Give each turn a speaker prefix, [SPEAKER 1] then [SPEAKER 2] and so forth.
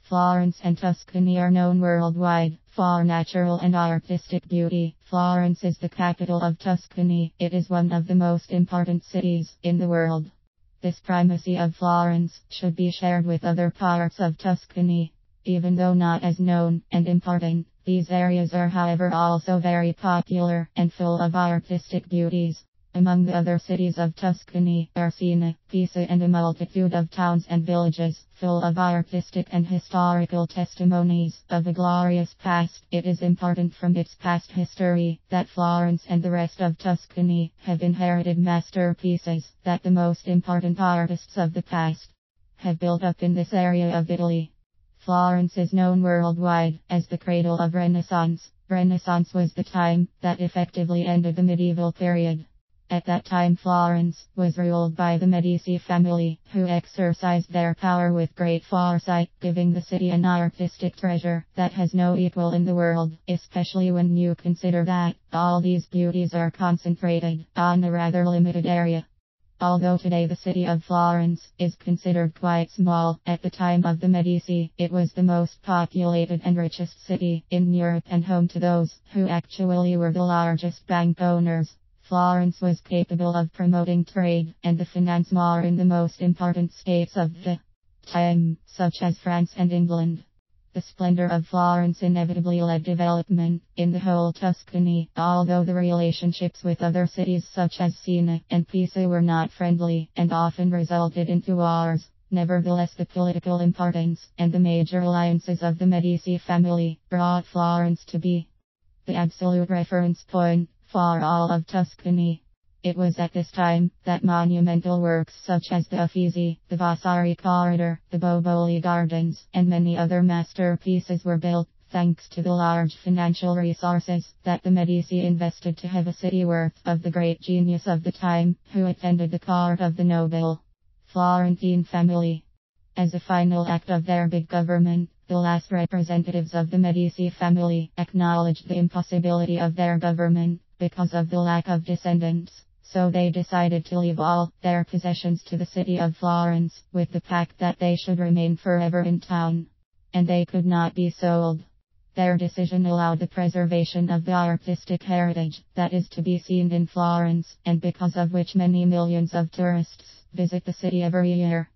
[SPEAKER 1] Florence and Tuscany are known worldwide for natural and artistic beauty. Florence is the capital of Tuscany. It is one of the most important cities in the world. This primacy of Florence should be shared with other parts of Tuscany. Even though not as known and important, these areas are however also very popular and full of artistic beauties. Among the other cities of Tuscany are Siena, Pisa and a multitude of towns and villages, full of artistic and historical testimonies of a glorious past. It is important from its past history that Florence and the rest of Tuscany have inherited masterpieces that the most important artists of the past have built up in this area of Italy. Florence is known worldwide as the cradle of Renaissance. Renaissance was the time that effectively ended the medieval period. At that time Florence was ruled by the Medici family, who exercised their power with great foresight, giving the city an artistic treasure that has no equal in the world, especially when you consider that all these beauties are concentrated on a rather limited area. Although today the city of Florence is considered quite small, at the time of the Medici, it was the most populated and richest city in Europe and home to those who actually were the largest bank owners. Florence was capable of promoting trade and the finance more in the most important states of the time, such as France and England. The splendor of Florence inevitably led development in the whole Tuscany, although the relationships with other cities such as Siena and Pisa were not friendly and often resulted into wars. Nevertheless, the political importance and the major alliances of the Medici family brought Florence to be the absolute reference point for all of Tuscany. It was at this time that monumental works such as the Uffizi, the Vasari Corridor, the Boboli Gardens, and many other masterpieces were built, thanks to the large financial resources that the Medici invested to have a city worth of the great genius of the time, who attended the court of the noble Florentine family. As a final act of their big government, the last representatives of the Medici family acknowledged the impossibility of their government because of the lack of descendants. So they decided to leave all their possessions to the city of Florence, with the pact that they should remain forever in town, and they could not be sold. Their decision allowed the preservation of the artistic heritage that is to be seen in Florence, and because of which many millions of tourists visit the city every year.